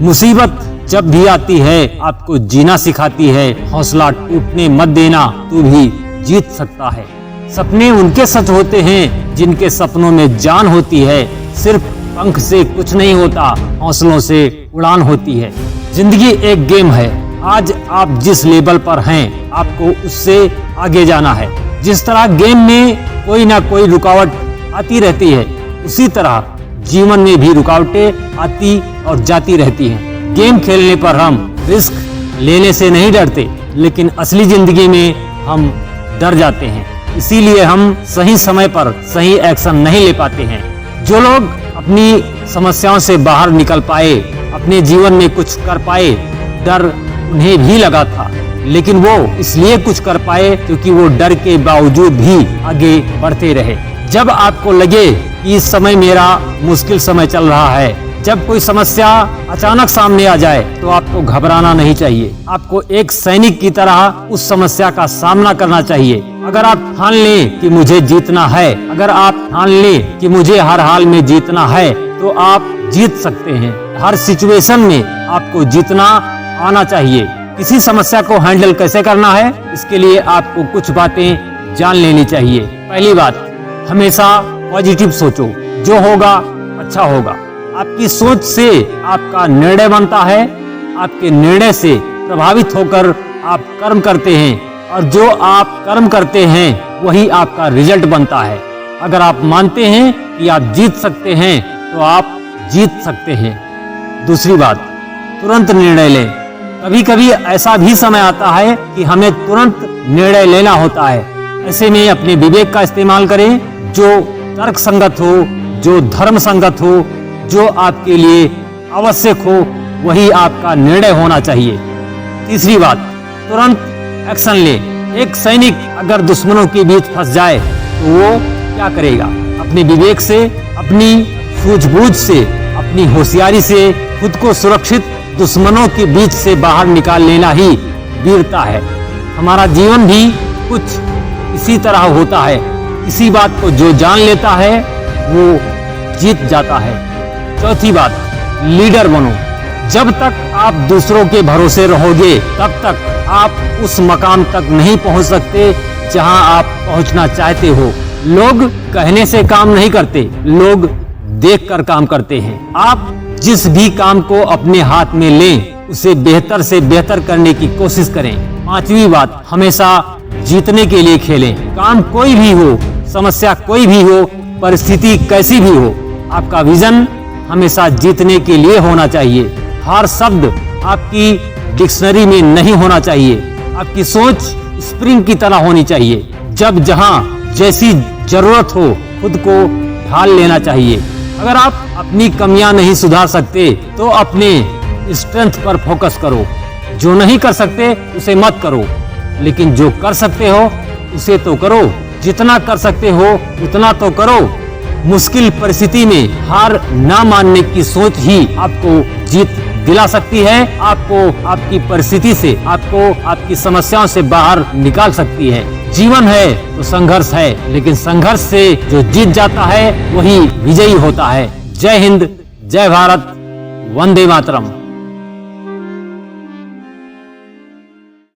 मुसीबत जब भी आती है आपको जीना सिखाती है। हौसला टूटने मत देना, तू भी जीत सकता है। सपने उनके सच होते हैं जिनके सपनों में जान होती है। सिर्फ पंख से कुछ नहीं होता, हौसलों से उड़ान होती है। जिंदगी एक गेम है। आज आप जिस लेवल पर हैं, आपको उससे आगे जाना है। जिस तरह गेम में कोई ना कोई रुकावट आती रहती है, उसी तरह जीवन में भी रुकावटें आती और जाती रहती हैं। गेम खेलने पर हम रिस्क लेने से नहीं डरते, लेकिन असली जिंदगी में हम डर जाते हैं। इसीलिए हम सही समय पर सही एक्शन नहीं ले पाते हैं। जो लोग अपनी समस्याओं से बाहर निकल पाए, अपने जीवन में कुछ कर पाए, डर उन्हें भी लगा था, लेकिन वो इसलिए कुछ कर पाए क्योंकि वो डर के बावजूद भी आगे बढ़ते रहे। जब आपको लगे कि इस समय मेरा मुश्किल समय चल रहा है, जब कोई समस्या अचानक सामने आ जाए, तो आपको घबराना नहीं चाहिए। आपको एक सैनिक की तरह उस समस्या का सामना करना चाहिए। अगर आप ठान लें कि मुझे जीतना है, अगर आप ठान लें कि मुझे हर हाल में जीतना है, तो आप जीत सकते हैं। हर सिचुएशन में आपको जीतना आना चाहिए। किसी समस्या को हैंडल कैसे करना है, इसके लिए आपको कुछ बातें जान लेनी चाहिए। पहली बात, हमेशा पॉजिटिव सोचो। जो होगा अच्छा होगा। आपकी सोच से आपका निर्णय बनता है। आपके निर्णय से प्रभावित होकर आप कर्म करते हैं, और जो आप कर्म करते हैं वही आपका रिजल्ट बनता है। अगर आप मानते हैं कि आप जीत सकते हैं, तो आप जीत सकते हैं। दूसरी बात, तुरंत निर्णय लें। कभी कभी ऐसा भी समय आता है कि हमें तुरंत निर्णय लेना होता है। ऐसे में अपने विवेक का इस्तेमाल करें। जो तर्क संगत हो, जो धर्म संगत हो, जो आपके लिए आवश्यक हो, वही आपका निर्णय होना चाहिए। तीसरी बात, तुरंत एक्शन ले। एक सैनिक अगर दुश्मनों के बीच फंस जाए तो वो क्या करेगा? अपने विवेक से, अपनी सूझबूझ से, अपनी होशियारी से खुद को सुरक्षित दुश्मनों के बीच से बाहर निकाल लेना ही वीरता है। हमारा जीवन भी कुछ इसी तरह होता है। इसी बात को जो जान लेता है वो जीत जाता है। चौथी बात, लीडर बनो। जब तक आप दूसरों के भरोसे रहोगे, तब तक आप उस मकाम तक नहीं पहुंच सकते जहां आप पहुंचना चाहते हो। लोग कहने से काम नहीं करते, लोग देखकर काम करते हैं। आप जिस भी काम को अपने हाथ में लें, उसे बेहतर से बेहतर करने की कोशिश करें। पांचवी बात, हमेशा जीतने के लिए खेलें। काम कोई भी हो, समस्या कोई भी हो, परिस्थिति कैसी भी हो, आपका विजन हमेशा जीतने के लिए होना चाहिए। हर शब्द आपकी डिक्शनरी में नहीं होना चाहिए। आपकी सोच स्प्रिंग की तरह होनी चाहिए। जब जहां जैसी जरूरत हो, खुद को ढाल लेना चाहिए। अगर आप अपनी कमियां नहीं सुधार सकते, तो अपने स्ट्रेंथ पर फोकस करो। जो नहीं कर सकते उसे मत करो, लेकिन जो कर सकते हो उसे तो करो। जितना कर सकते हो उतना तो करो। मुश्किल परिस्थिति में हार ना मानने की सोच ही आपको जीत दिला सकती है। आपको आपकी परिस्थिति से, आपको आपकी समस्याओं से बाहर निकाल सकती है। जीवन है तो संघर्ष है, लेकिन संघर्ष से जो जीत जाता है वही विजयी होता है। जय हिंद, जय भारत, वंदे मातरम।